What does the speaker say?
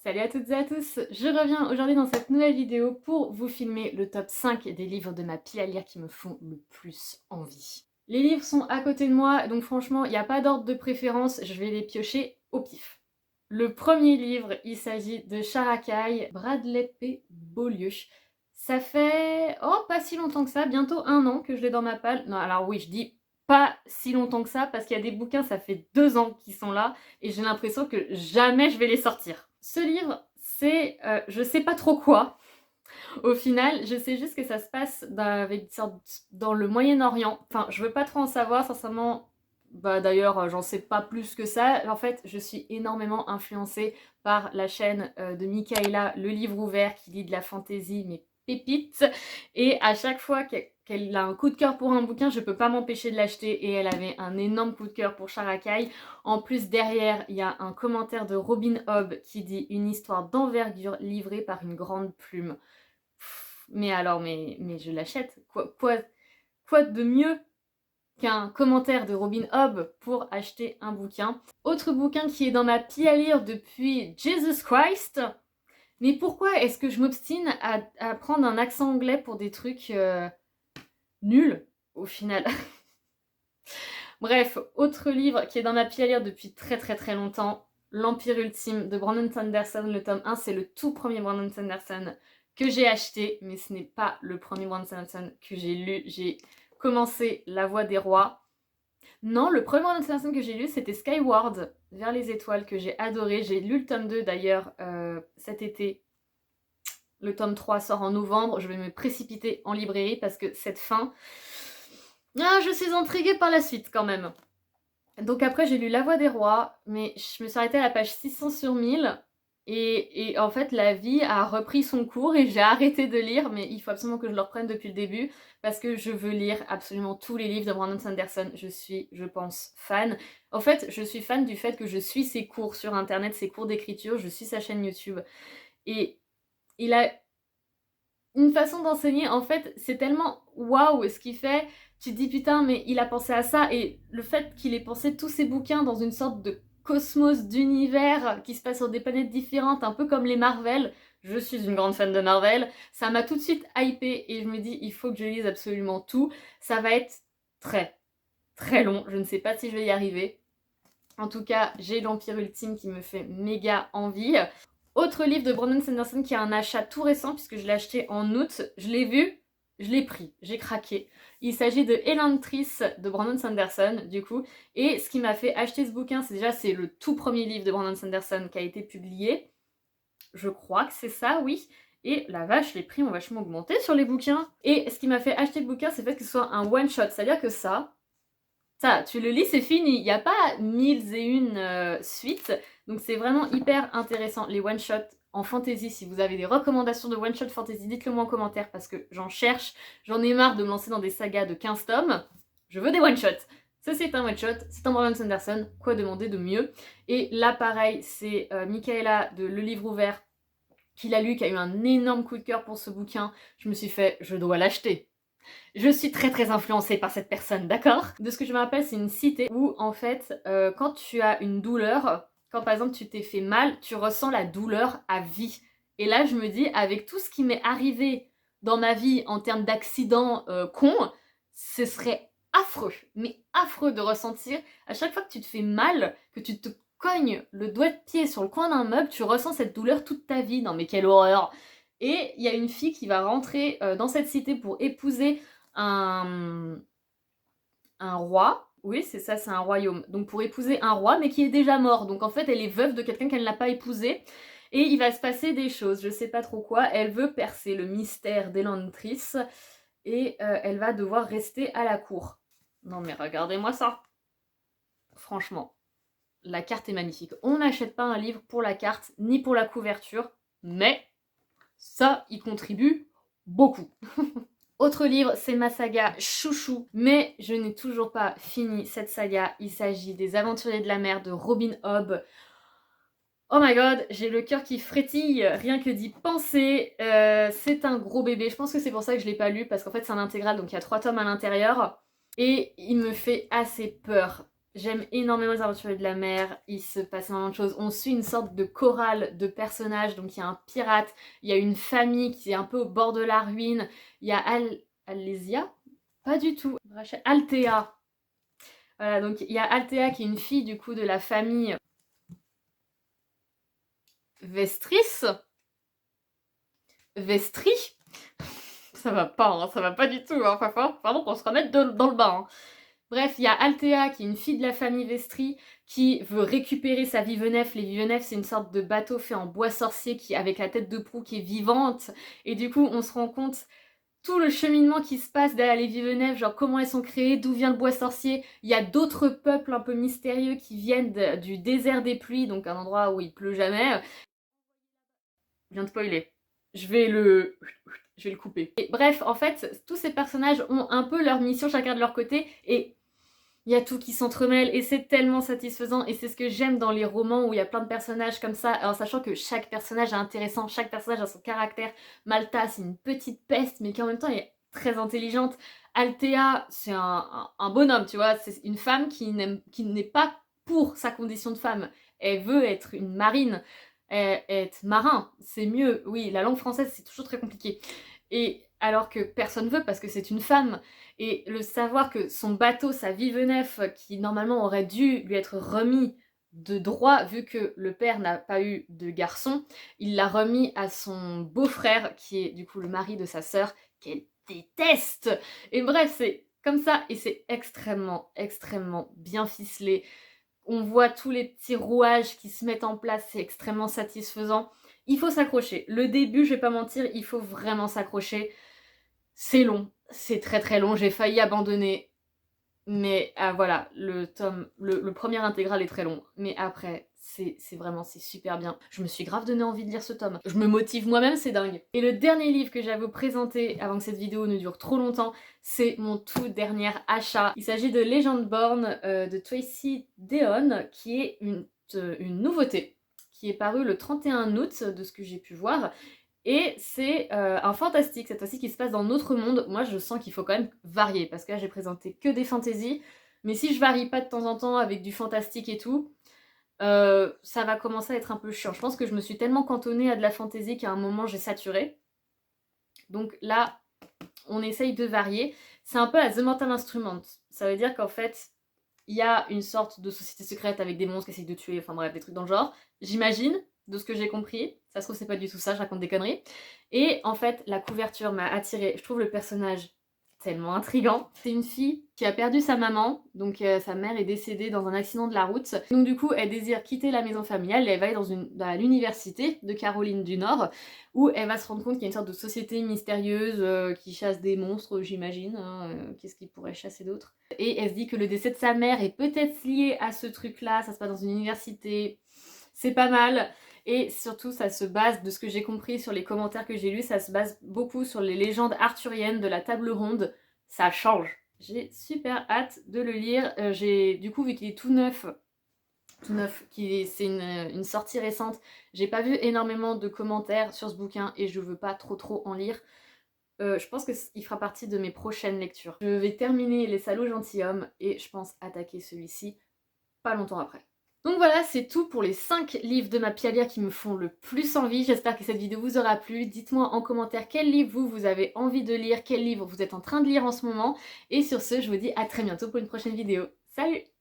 Salut à toutes et à tous, je reviens aujourd'hui dans cette nouvelle vidéo pour vous filmer le top 5 des livres de ma pile à lire qui me font le plus envie. Les livres sont à côté de moi, donc franchement, il n'y a pas d'ordre de préférence, je vais les piocher au pif. Le premier livre, il s'agit de Characaille, Bradley P. Beaulieu. Ça fait, pas si longtemps que ça, bientôt 1 an que je l'ai dans ma palle. Non, alors oui, je dis pas si longtemps que ça, parce qu'il y a des bouquins, ça fait 2 ans qu'ils sont là, et j'ai l'impression que jamais je vais les sortir. Ce livre, c'est je sais pas trop quoi. Au final, je sais juste que ça se passe dans le Moyen-Orient. Enfin, je veux pas trop en savoir, sincèrement. Bah d'ailleurs, j'en sais pas plus que ça. En fait, je suis énormément influencée par la chaîne de Michaela, Le Livre Ouvert, qui lit de la fantasy, mais pépite. Et à chaque fois qu'elle a un coup de cœur pour un bouquin, je peux pas m'empêcher de l'acheter. Et elle avait un énorme coup de cœur pour Characaille. En plus, derrière, il y a un commentaire de Robin Hobb qui dit « Une histoire d'envergure livrée par une grande plume ». Mais alors, mais je l'achète. Quoi de mieux qu'un commentaire de Robin Hobb pour acheter un bouquin? Autre bouquin qui est dans ma pile à lire depuis Jesus Christ. Mais pourquoi est-ce que je m'obstine à prendre un accent anglais pour des trucs nuls, au final? Bref, autre livre qui est dans ma pile à lire depuis très très très longtemps, L'Empire Ultime de Brandon Sanderson. Le tome 1, c'est le tout premier Brandon Sanderson que j'ai acheté, mais ce n'est pas le premier Brandon Sanderson que j'ai lu. J'ai commencé La Voix des Rois. Non, le premier Brandon Sanderson que j'ai lu, c'était Skyward, Vers les étoiles, que j'ai adoré. J'ai lu le tome 2 d'ailleurs cet été. Le tome 3 sort en novembre. Je vais me précipiter en librairie parce que cette fin... Ah, je suis intriguée par la suite quand même. Donc après, j'ai lu La Voix des Rois, mais je me suis arrêtée à la page 600 sur 1000. Et en fait, la vie a repris son cours et j'ai arrêté de lire, mais il faut absolument que je le reprenne depuis le début parce que je veux lire absolument tous les livres de Brandon Sanderson. Je suis, je pense, fan. En fait, je suis fan du fait que je suis ses cours sur internet, ses cours d'écriture, je suis sa chaîne YouTube. Et il a une façon d'enseigner, en fait, c'est tellement waouh ce qu'il fait. Tu te dis putain, mais il a pensé à ça. Et le fait qu'il ait pensé tous ses bouquins dans une sorte de cosmos d'univers qui se passe sur des planètes différentes, un peu comme les Marvel. Je suis une grande fan de Marvel. Ça m'a tout de suite hypée et je me dis, il faut que je lise absolument tout. Ça va être très, très long. Je ne sais pas si je vais y arriver. En tout cas, j'ai l'Empire Ultime qui me fait méga envie. Autre livre de Brandon Sanderson qui a un achat tout récent puisque je l'ai acheté en août. Je l'ai vu, je l'ai pris, j'ai craqué. Il s'agit de Elantris de Brandon Sanderson du coup. Et ce qui m'a fait acheter ce bouquin, c'est le tout premier livre de Brandon Sanderson qui a été publié. Je crois que c'est ça, oui. Et la vache, les prix ont vachement augmenté sur les bouquins. Et ce qui m'a fait acheter le bouquin, c'est le fait que ce soit un one-shot. C'est-à-dire que ça, tu le lis, c'est fini. Il n'y a pas 1001 suites. Donc c'est vraiment hyper intéressant. Les one-shots en fantasy, si vous avez des recommandations de one-shot fantasy, dites-le moi en commentaire parce que j'en cherche. J'en ai marre de me lancer dans des sagas de 15 tomes. Je veux des one-shots. Ça c'est un one-shot, c'est un Brandon Sanderson. Quoi demander de mieux? Et là pareil, c'est Michaela de Le Livre Ouvert qui l'a lu, qui a eu un énorme coup de cœur pour ce bouquin. Je me suis fait, je dois l'acheter. Je suis très très influencée par cette personne, d'accord? De ce que je me rappelle, c'est une cité où en fait, quand tu as une douleur, quand par exemple tu t'es fait mal, tu ressens la douleur à vie. Et là, je me dis, avec tout ce qui m'est arrivé dans ma vie en termes d'accidents cons, ce serait affreux, mais affreux de ressentir à chaque fois que tu te fais mal, que tu te cognes le doigt de pied sur le coin d'un meuble, tu ressens cette douleur toute ta vie. Non mais quelle horreur! Et il y a une fille qui va rentrer dans cette cité pour épouser un, un roi. Oui, c'est ça, c'est un royaume. Donc pour épouser un roi, mais qui est déjà mort. Donc en fait, elle est veuve de quelqu'un qu'elle n'a pas épousé. Et il va se passer des choses, je sais pas trop quoi. Elle veut percer le mystère d'Elantris. Et elle va devoir rester à la cour. Non mais regardez-moi ça. Franchement, la carte est magnifique. On n'achète pas un livre pour la carte, ni pour la couverture. Mais ça y contribue beaucoup. Autre livre, c'est ma saga chouchou, mais je n'ai toujours pas fini cette saga. Il s'agit des Aventuriers de la mer de Robin Hobb. Oh my god, j'ai le cœur qui frétille, rien que d'y penser. C'est un gros bébé, je pense que c'est pour ça que je l'ai pas lu, parce qu'en fait c'est un intégral, donc il y a 3 tomes à l'intérieur. Et il me fait assez peur. J'aime énormément les aventuriers de la mer, il se passe énormément de choses. On suit une sorte de chorale de personnages, donc il y a un pirate, il y a une famille qui est un peu au bord de la ruine, il y a Alésia? Pas du tout, Althea. Voilà, donc il y a Althea qui est une fille du coup de la famille Vestris. Vestri. Ça va pas, hein, ça va pas du tout, hein, pardon qu'on se remette dans le bain. Hein. Bref, il y a Althea qui est une fille de la famille Vestri qui veut récupérer sa Vivenef. Les Vivenef, c'est une sorte de bateau fait en bois sorcier qui, avec la tête de proue qui est vivante. Et du coup, on se rend compte tout le cheminement qui se passe derrière les Vivenef, genre comment elles sont créées, d'où vient le bois sorcier. Il y a d'autres peuples un peu mystérieux qui viennent du désert des pluies, donc un endroit où il pleut jamais. Je viens de spoiler. Je vais le couper. Et bref, en fait, tous ces personnages ont un peu leur mission chacun de leur côté et il y a tout qui s'entremêle et c'est tellement satisfaisant et c'est ce que j'aime dans les romans où il y a plein de personnages comme ça, en sachant que chaque personnage est intéressant, chaque personnage a son caractère. Malta, c'est une petite peste mais qui en même temps est très intelligente. Althea, c'est un bonhomme, tu vois, c'est une femme qui n'est pas pour sa condition de femme. Elle veut être une marine, être marin, c'est mieux. Oui, la langue française, c'est toujours très compliqué. Et alors que personne veut parce que c'est une femme. Et le savoir que son bateau, sa Vivenef, qui normalement aurait dû lui être remis de droit, vu que le père n'a pas eu de garçon, il l'a remis à son beau-frère, qui est du coup le mari de sa sœur, qu'elle déteste. Et bref, c'est comme ça, et c'est extrêmement, extrêmement bien ficelé. On voit tous les petits rouages qui se mettent en place, c'est extrêmement satisfaisant. Il faut s'accrocher. Le début, je vais pas mentir, il faut vraiment s'accrocher. C'est long, c'est très très long, j'ai failli abandonner. Mais voilà, le premier intégral est très long. Mais après, c'est vraiment, c'est super bien. Je me suis grave donné envie de lire ce tome. Je me motive moi-même, c'est dingue. Et le dernier livre que j'ai à vous présenter, avant que cette vidéo ne dure trop longtemps, c'est mon tout dernier achat. Il s'agit de Legendborn de Tracy Deonn, qui est une nouveauté, qui est parue le 31 août, de ce que j'ai pu voir. Et c'est un fantastique, cette fois-ci, qui se passe dans notre monde. Moi, je sens qu'il faut quand même varier, parce que là, j'ai présenté que des fantaisies. Mais si je varie pas de temps en temps avec du fantastique et tout, ça va commencer à être un peu chiant. Je pense que je me suis tellement cantonnée à de la fantaisie qu'à un moment, j'ai saturé. Donc là, on essaye de varier. C'est un peu la The Mortal Instrument. Ça veut dire qu'en fait, il y a une sorte de société secrète avec des monstres qui essayent de tuer, enfin bref, des trucs dans le genre. J'imagine, de ce que j'ai compris. Ça se trouve, c'est pas du tout ça, je raconte des conneries. Et en fait, la couverture m'a attirée. Je trouve le personnage tellement intriguant. C'est une fille qui a perdu sa maman, donc sa mère est décédée dans un accident de la route. Donc du coup, elle désire quitter la maison familiale et elle va aller dans l'université de Caroline du Nord, où elle va se rendre compte qu'il y a une sorte de société mystérieuse qui chasse des monstres, j'imagine. Hein, qu'est-ce qu'il pourrait chasser d'autre? Et elle se dit que le décès de sa mère est peut-être lié à ce truc-là, ça se passe dans une université, c'est pas mal. Et surtout, ça se base, de ce que j'ai compris sur les commentaires que j'ai lus, ça se base beaucoup sur les légendes arthuriennes de la table ronde. Ça change. J'ai super hâte de le lire. J'ai du coup, vu qu'il est tout neuf, c'est une sortie récente, j'ai pas vu énormément de commentaires sur ce bouquin et je veux pas trop en lire. Je pense qu'il fera partie de mes prochaines lectures. Je vais terminer Les Salauds Gentilshommes et je pense attaquer celui-ci pas longtemps après. Donc voilà, c'est tout pour les 5 livres de ma pile à lire qui me font le plus envie. J'espère que cette vidéo vous aura plu. Dites-moi en commentaire quel livre vous avez envie de lire, quel livre vous êtes en train de lire en ce moment. Et sur ce, je vous dis à très bientôt pour une prochaine vidéo. Salut!